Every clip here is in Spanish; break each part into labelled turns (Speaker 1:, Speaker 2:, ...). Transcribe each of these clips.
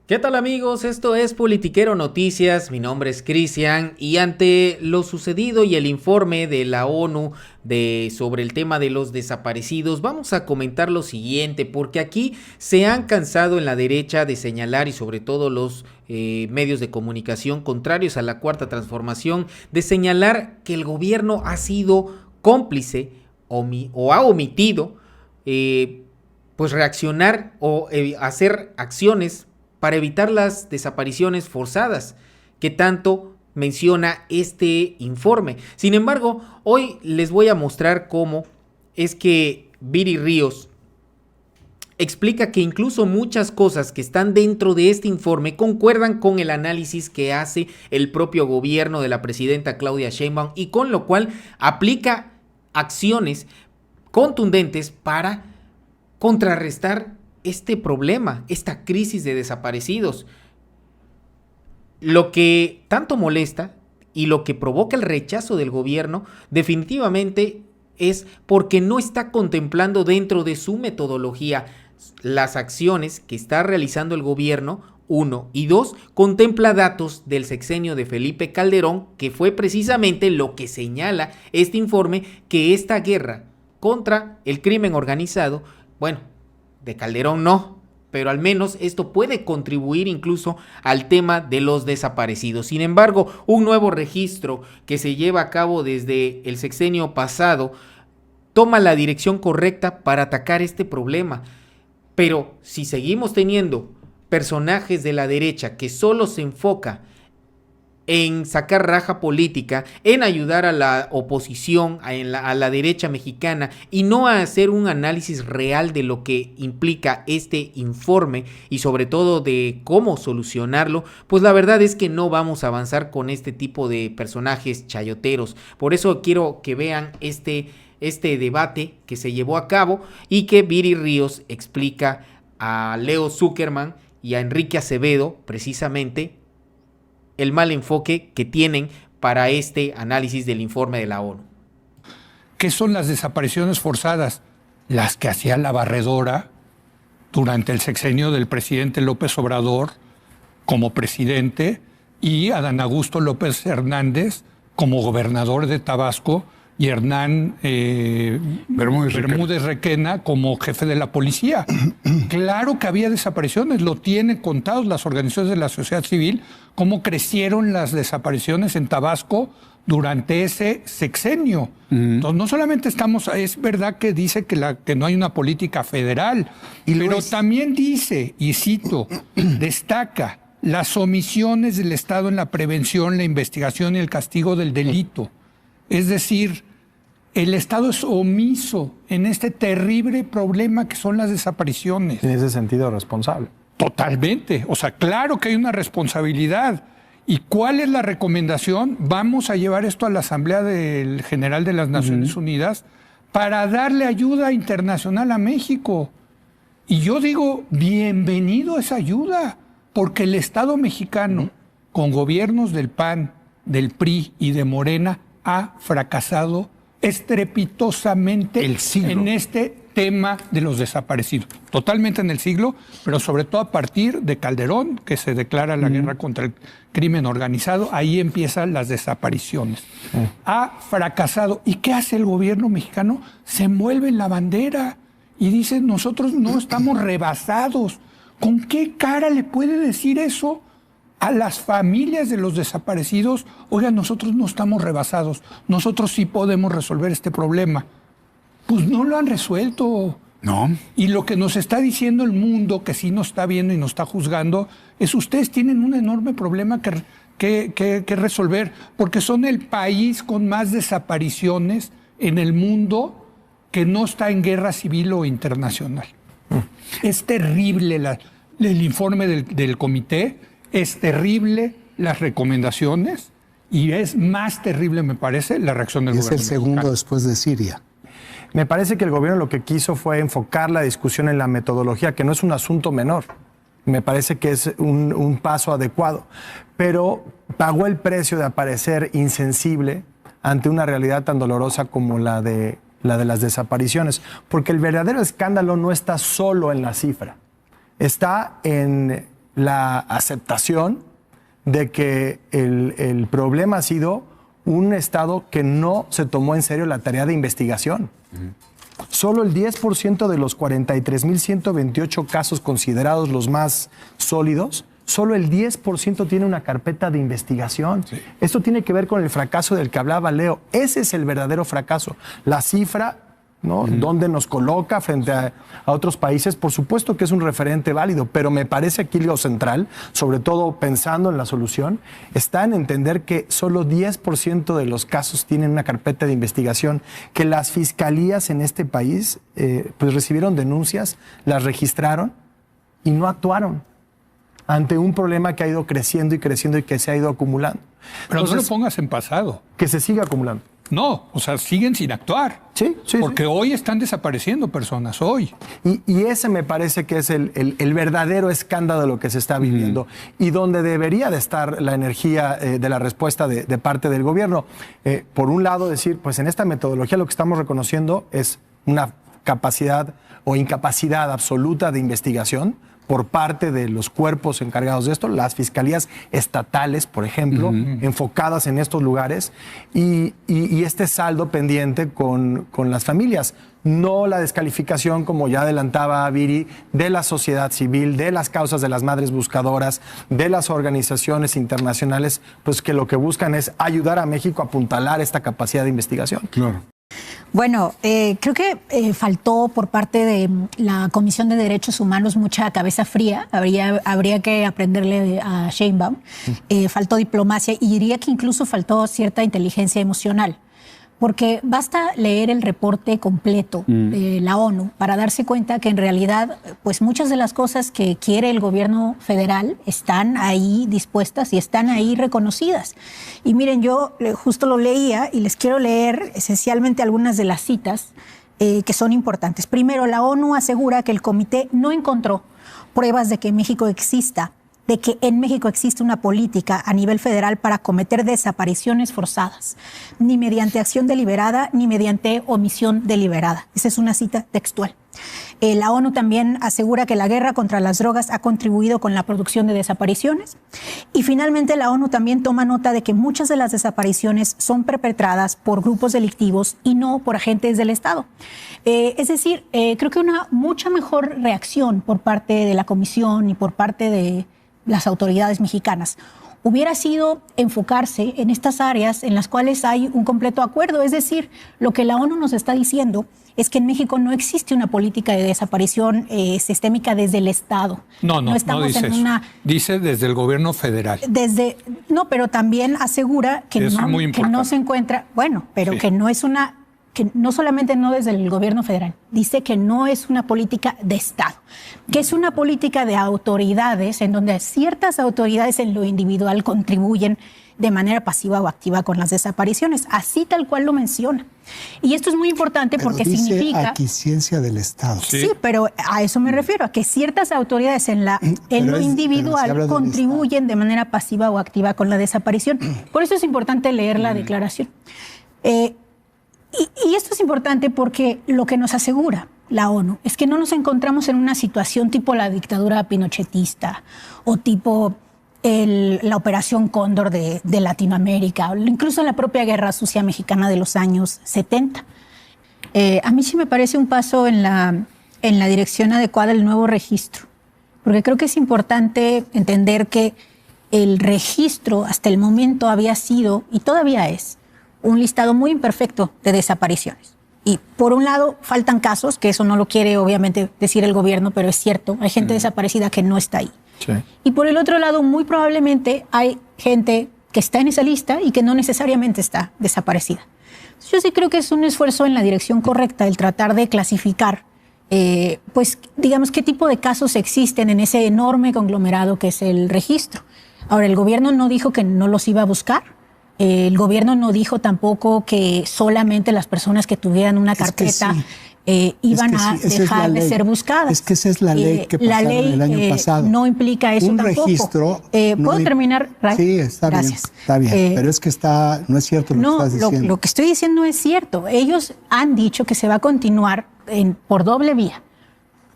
Speaker 1: ¿Qué tal amigos? Esto es Politiquero Noticias, mi nombre es Cristian y ante lo sucedido y el informe de la ONU sobre el tema de los desaparecidos, vamos a comentar lo siguiente, porque aquí se han cansado en la derecha de señalar y sobre todo los medios de comunicación contrarios a la Cuarta Transformación, de señalar que el gobierno ha sido cómplice o ha omitido pues reaccionar o hacer acciones para evitar las desapariciones forzadas que tanto menciona este informe. Sin embargo, hoy les voy a mostrar cómo es que Viri Ríos explica que incluso muchas cosas que están dentro de este informe concuerdan con el análisis que hace el propio gobierno de la presidenta Claudia Sheinbaum y con lo cual aplica acciones contundentes para contrarrestar este problema, esta crisis de desaparecidos. Lo que tanto molesta y lo que provoca el rechazo del gobierno definitivamente es porque no está contemplando dentro de su metodología las acciones que está realizando el gobierno, uno, y dos, contempla datos del sexenio de Felipe Calderón, que fue precisamente lo que señala este informe, que esta guerra contra el crimen organizado, bueno, de Calderón no, pero al menos esto puede contribuir incluso al tema de los desaparecidos. Sin embargo, un nuevo registro que se lleva a cabo desde el sexenio pasado toma la dirección correcta para atacar este problema. Pero si seguimos teniendo personajes de la derecha que solo se enfoca en sacar raja política, en ayudar a la oposición, a la derecha mexicana y no a hacer un análisis real de lo que implica este informe y sobre todo de cómo solucionarlo, pues la verdad es que no vamos a avanzar con este tipo de personajes chayoteros. Por eso quiero que vean este debate que se llevó a cabo y que Viri Ríos explica a Leo Zuckerman y a Enrique Acevedo precisamente el mal enfoque que tienen para este análisis del informe de la ONU.
Speaker 2: ¿Qué son las desapariciones forzadas? Las que hacía la barredora durante el sexenio del presidente López Obrador como presidente y Adán Augusto López Hernández como gobernador de Tabasco y Hernán Bermúdez Requena como jefe de la policía. Claro que había desapariciones, lo tienen contados las organizaciones de la sociedad civil, cómo crecieron las desapariciones en Tabasco durante ese sexenio. Entonces, no solamente es verdad que dice que no hay una política federal, pero también dice, y cito, destaca las omisiones del Estado en la prevención, la investigación y el castigo del delito. Es decir, el Estado es omiso en este terrible problema que son las desapariciones.
Speaker 3: En ese sentido, responsable.
Speaker 2: Totalmente. O sea, claro que hay una responsabilidad. ¿Y cuál es la recomendación? Vamos a llevar esto a la Asamblea General de las Naciones Unidas para darle ayuda internacional a México. Y yo digo, bienvenido a esa ayuda, porque el Estado mexicano, con gobiernos del PAN, del PRI y de Morena, ha fracasado estrepitosamente en este tema de los desaparecidos. Totalmente en el siglo, pero sobre todo a partir de Calderón, que se declara la guerra contra el crimen organizado, ahí empiezan las desapariciones. Ha fracasado. ¿Y qué hace el gobierno mexicano? Se envuelve en la bandera y dice, nosotros no estamos rebasados. ¿Con qué cara le puede decir eso a las familias de los desaparecidos? Oigan, nosotros no estamos rebasados, nosotros sí podemos resolver este problema. Pues no lo han resuelto.
Speaker 4: No.
Speaker 2: Y lo que nos está diciendo el mundo, que sí nos está viendo y nos está juzgando, es ustedes tienen un enorme problema que resolver, porque son el país con más desapariciones en el mundo que no está en guerra civil o internacional. Es terrible el informe del comité, es terrible las recomendaciones y es más terrible, me parece, la reacción del gobierno.
Speaker 4: Es el segundo después de Siria.
Speaker 3: Me parece que el gobierno lo que quiso fue enfocar la discusión en la metodología, que no es un asunto menor. Me parece que es un paso adecuado, pero pagó el precio de aparecer insensible ante una realidad tan dolorosa como la de las desapariciones, porque el verdadero escándalo no está solo en la cifra, está en la aceptación de que el problema ha sido un Estado que no se tomó en serio la tarea de investigación. Solo el 10% de los 43.128 casos considerados los más sólidos, solo el 10% tiene una carpeta de investigación. Sí. Esto tiene que ver con el fracaso del que hablaba Leo. Ese es el verdadero fracaso. La cifra, ¿no? ¿Dónde nos coloca frente a otros países? Por supuesto que es un referente válido, pero me parece aquí lo central, sobre todo pensando en la solución, está en entender que solo 10% de los casos tienen una carpeta de investigación, que las fiscalías en este país pues recibieron denuncias, las registraron y no actuaron ante un problema que ha ido creciendo y creciendo y que se ha ido acumulando.
Speaker 2: Pero entonces, no lo pongas en pasado.
Speaker 3: Que se siga acumulando.
Speaker 2: No, o sea, siguen sin actuar.
Speaker 3: Sí.
Speaker 2: Porque hoy están desapareciendo personas, hoy.
Speaker 3: Y ese me parece que es el verdadero escándalo de lo que se está viviendo y donde debería de estar la energía de la respuesta de parte del gobierno. Por un lado, decir, pues en esta metodología lo que estamos reconociendo es una capacidad o incapacidad absoluta de investigación por parte de los cuerpos encargados de esto, las fiscalías estatales, por ejemplo, enfocadas en estos lugares, y este saldo pendiente con las familias. No la descalificación, como ya adelantaba Viri, de la sociedad civil, de las causas de las madres buscadoras, de las organizaciones internacionales, pues que lo que buscan es ayudar a México a apuntalar esta capacidad de investigación.
Speaker 4: Claro. Bueno, creo que faltó por parte de la Comisión de Derechos Humanos mucha cabeza fría. Habría que aprenderle a Sheinbaum. Faltó diplomacia y diría que incluso faltó cierta inteligencia emocional. Porque basta leer el reporte completo de la ONU para darse cuenta que en realidad pues muchas de las cosas que quiere el gobierno federal están ahí dispuestas y están ahí reconocidas. Y miren, yo justo lo leía y les quiero leer esencialmente algunas de las citas que son importantes. Primero, la ONU asegura que el comité no encontró pruebas de que México exista, de que en México existe una política a nivel federal para cometer desapariciones forzadas, ni mediante acción deliberada, ni mediante omisión deliberada. Esa es una cita textual. La ONU también asegura que la guerra contra las drogas ha contribuido con la producción de desapariciones. Y finalmente la ONU también toma nota de que muchas de las desapariciones son perpetradas por grupos delictivos y no por agentes del Estado. Es decir, creo que una mucha mejor reacción por parte de la Comisión y por parte de las autoridades mexicanas hubiera sido enfocarse en estas áreas en las cuales hay un completo acuerdo. Es decir, lo que la ONU nos está diciendo es que en México no existe una política de desaparición sistémica desde el Estado.
Speaker 2: No dice eso. Dice desde el gobierno federal.
Speaker 4: No, pero también asegura que no se encuentra, sí, que no es una, que no solamente no desde el gobierno federal, dice que no es una política de Estado, que es una política de autoridades en donde ciertas autoridades en lo individual contribuyen de manera pasiva o activa con las desapariciones, así tal cual lo menciona. Y esto es muy importante porque
Speaker 5: dice
Speaker 4: significa
Speaker 5: aquiescencia del Estado.
Speaker 4: Sí, pero a eso me refiero, a que ciertas autoridades en lo individual contribuyen de manera pasiva o activa con la desaparición. Por eso es importante leer la declaración. Y esto es importante porque lo que nos asegura la ONU es que no nos encontramos en una situación tipo la dictadura pinochetista o tipo la Operación Cóndor de Latinoamérica, o incluso la propia Guerra Sucia Mexicana de los años 70. A mí sí me parece un paso en la dirección adecuada el nuevo registro, porque creo que es importante entender que el registro hasta el momento había sido, y todavía es, un listado muy imperfecto de desapariciones. Y por un lado faltan casos, que eso no lo quiere obviamente decir el gobierno, pero es cierto, hay gente desaparecida que no está ahí. Sí. Y por el otro lado, muy probablemente hay gente que está en esa lista y que no necesariamente está desaparecida. Yo sí creo que es un esfuerzo en la dirección correcta el tratar de clasificar, pues digamos, qué tipo de casos existen en ese enorme conglomerado que es el registro. Ahora, el gobierno no dijo que no los iba a buscar. El gobierno no dijo tampoco que solamente las personas que tuvieran una carpeta iban a dejar de ser buscadas.
Speaker 5: Es que esa es la ley que pasaron el año pasado.
Speaker 4: No implica eso
Speaker 5: un
Speaker 4: tampoco.
Speaker 5: Registro.
Speaker 4: ¿Puedo terminar, Ray?
Speaker 5: Sí, está
Speaker 4: Gracias.
Speaker 5: bien. Está bien, pero es que no es cierto lo que estás diciendo.
Speaker 4: Lo que estoy diciendo es cierto. Ellos han dicho que se va a continuar por doble vía.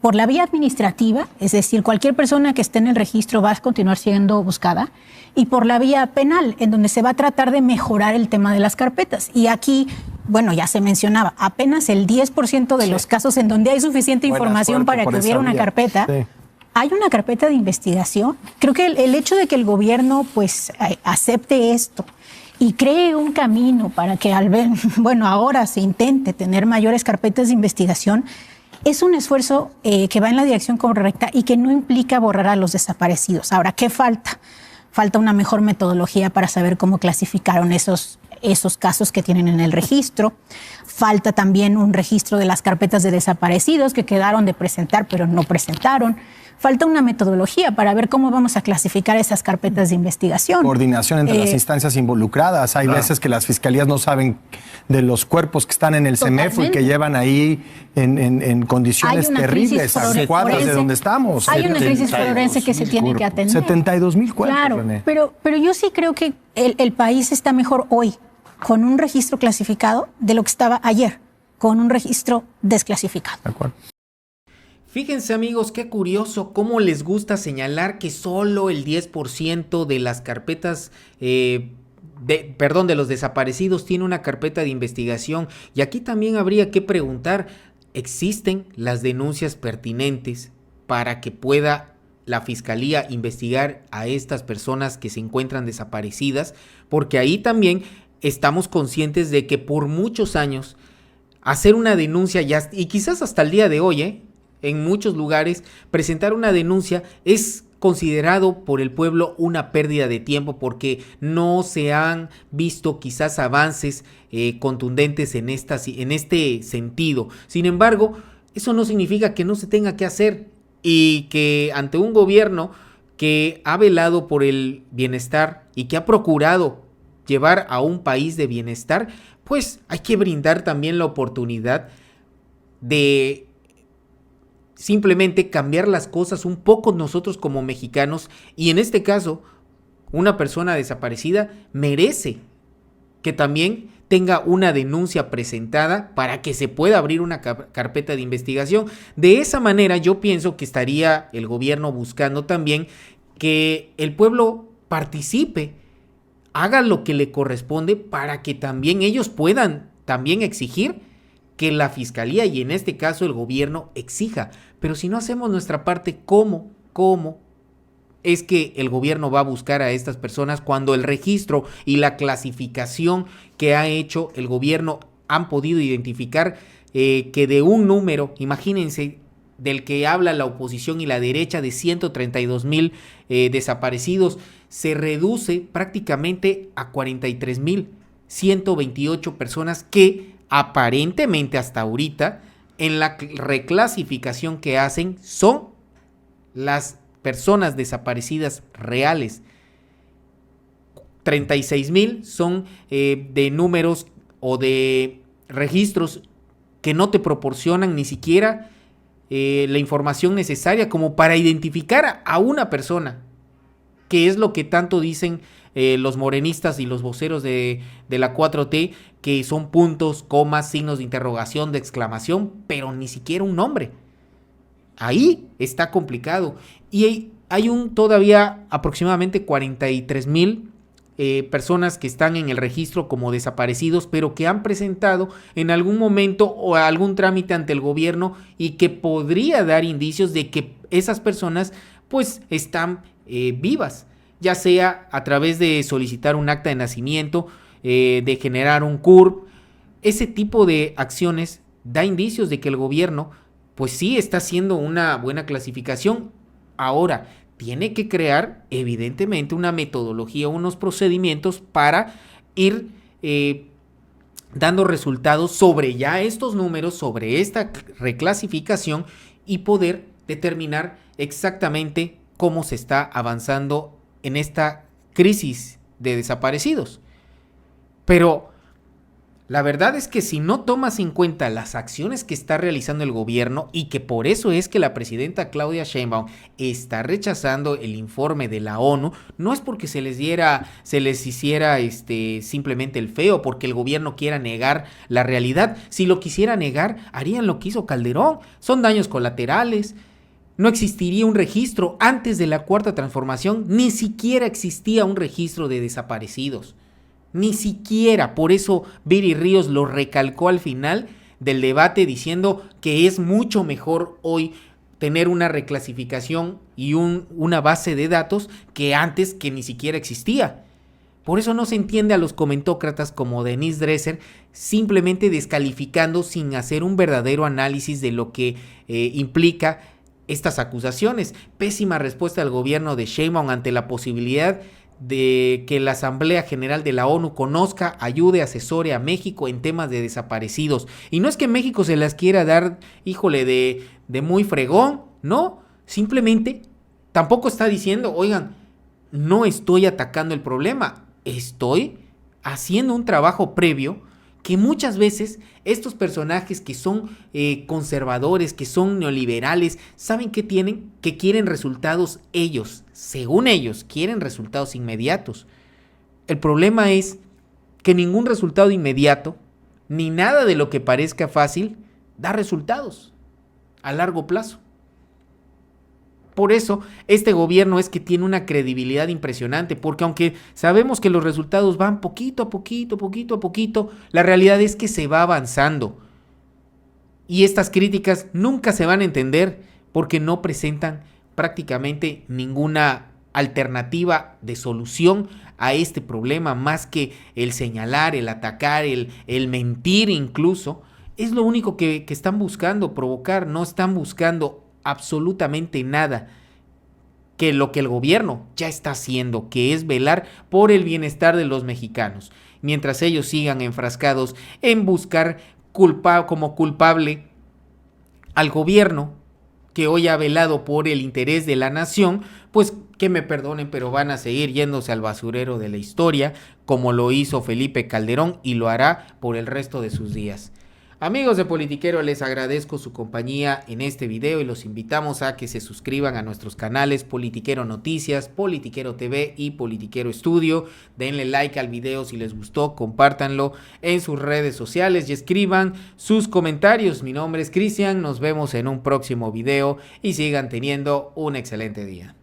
Speaker 4: por la vía administrativa, es decir, cualquier persona que esté en el registro va a continuar siendo buscada, y por la vía penal, en donde se va a tratar de mejorar el tema de las carpetas. Y aquí, bueno, ya se mencionaba, apenas el 10% de los casos en donde hay suficiente información para que hubiera una carpeta, hay una carpeta de investigación. Creo que el hecho de que el gobierno pues acepte esto y cree un camino para que ahora se intente tener mayores carpetas de investigación, es un esfuerzo que va en la dirección correcta y que no implica borrar a los desaparecidos. Ahora, ¿qué falta? Falta una mejor metodología para saber cómo clasificaron esos casos que tienen en el registro. Falta también un registro de las carpetas de desaparecidos que quedaron de presentar pero no presentaron. Falta una metodología para ver cómo vamos a clasificar esas carpetas de investigación.
Speaker 3: Coordinación entre las instancias involucradas. Hay veces que las fiscalías no saben de los cuerpos que están en el CEMEFO y que llevan ahí en condiciones terribles a cuadras de donde estamos.
Speaker 4: Hay una crisis forense que se tiene que atender.
Speaker 3: 72,000 cuerpos,
Speaker 4: claro,
Speaker 3: René.
Speaker 4: Pero yo sí creo que el país está mejor hoy con un registro clasificado de lo que estaba ayer con un registro desclasificado.
Speaker 3: De acuerdo.
Speaker 1: Fíjense, amigos, qué curioso cómo les gusta señalar que solo el 10% de las carpetas, de los desaparecidos tiene una carpeta de investigación. Y aquí también habría que preguntar, ¿existen las denuncias pertinentes para que pueda la fiscalía investigar a estas personas que se encuentran desaparecidas? Porque ahí también estamos conscientes de que por muchos años hacer una denuncia, y quizás hasta el día de hoy, en muchos lugares, presentar una denuncia es considerado por el pueblo una pérdida de tiempo porque no se han visto quizás avances contundentes en este sentido. Sin embargo, eso no significa que no se tenga que hacer y que ante un gobierno que ha velado por el bienestar y que ha procurado llevar a un país de bienestar, pues hay que brindar también la oportunidad de simplemente cambiar las cosas un poco nosotros como mexicanos, y en este caso una persona desaparecida merece que también tenga una denuncia presentada para que se pueda abrir una carpeta de investigación. De esa manera yo pienso que estaría el gobierno buscando también que el pueblo participe, haga lo que le corresponde para que también ellos puedan también exigir que la fiscalía y en este caso el gobierno exija. Pero si no hacemos nuestra parte, ¿cómo es que el gobierno va a buscar a estas personas cuando el registro y la clasificación que ha hecho el gobierno han podido identificar que de un número, imagínense, del que habla la oposición y la derecha, de 132,000 desaparecidos, se reduce prácticamente a 43,128 personas que aparentemente hasta ahorita en la reclasificación que hacen son las personas desaparecidas reales. 36,000 son de números o de registros que no te proporcionan ni siquiera la información necesaria como para identificar a una persona, que es lo que tanto dicen los morenistas y los voceros de la 4T, que son puntos, comas, signos de interrogación, de exclamación, pero ni siquiera un nombre. Ahí está complicado. Y hay todavía aproximadamente 43,000 personas que están en el registro como desaparecidos, pero que han presentado en algún momento o algún trámite ante el gobierno y que podría dar indicios de que esas personas pues están vivas, ya sea a través de solicitar un acta de nacimiento, de generar un CURP. Ese tipo de acciones da indicios de que el gobierno pues sí está haciendo una buena clasificación. Ahora, tiene que crear evidentemente una metodología, unos procedimientos para ir dando resultados sobre ya estos números, sobre esta reclasificación y poder determinar exactamente cómo se está avanzando en esta crisis de desaparecidos. Pero La verdad es que si no tomas en cuenta las acciones que está realizando el gobierno y que por eso es que la presidenta Claudia Sheinbaum está rechazando el informe de la ONU, no es porque se les hiciera simplemente el feo, porque el gobierno quiera negar la realidad. Si lo quisiera negar, harían lo que hizo Calderón. Son daños colaterales. No existiría un registro. Antes de la Cuarta Transformación, ni siquiera existía un registro de desaparecidos. Ni siquiera. Por eso Viri Ríos lo recalcó al final del debate diciendo que es mucho mejor hoy tener una reclasificación y una base de datos que antes, que ni siquiera existía. Por eso no se entiende a los comentócratas como Denise Dresser simplemente descalificando sin hacer un verdadero análisis de lo que implica estas acusaciones. Pésima respuesta del gobierno de Sheinbaum ante la posibilidad de que la Asamblea General de la ONU conozca, ayude, asesore a México en temas de desaparecidos. Y no es que México se las quiera dar, híjole, de muy fregón, no, simplemente tampoco está diciendo, oigan, no estoy atacando el problema, estoy haciendo un trabajo previo que muchas veces estos personajes que son conservadores, que son neoliberales, ¿saben qué tienen? Que quieren resultados ellos, según ellos, quieren resultados inmediatos. El problema es que ningún resultado inmediato, ni nada de lo que parezca fácil, da resultados a largo plazo. Por eso, este gobierno es que tiene una credibilidad impresionante, porque aunque sabemos que los resultados van poquito a poquito, la realidad es que se va avanzando. Y estas críticas nunca se van a entender porque no presentan prácticamente ninguna alternativa de solución a este problema, más que el señalar, el atacar, el mentir incluso. Es lo único que están buscando provocar, no están buscando absolutamente nada que lo que el gobierno ya está haciendo, que es velar por el bienestar de los mexicanos, mientras ellos sigan enfrascados en buscar como culpable al gobierno que hoy ha velado por el interés de la nación. Pues que me perdonen, pero van a seguir yéndose al basurero de la historia, como lo hizo Felipe Calderón y lo hará por el resto de sus días. Amigos de Politiquero, les agradezco su compañía en este video y los invitamos a que se suscriban a nuestros canales Politiquero Noticias, Politiquero TV y Politiquero Estudio. Denle like al video si les gustó, compártanlo en sus redes sociales y escriban sus comentarios. Mi nombre es Cristian, nos vemos en un próximo video y sigan teniendo un excelente día.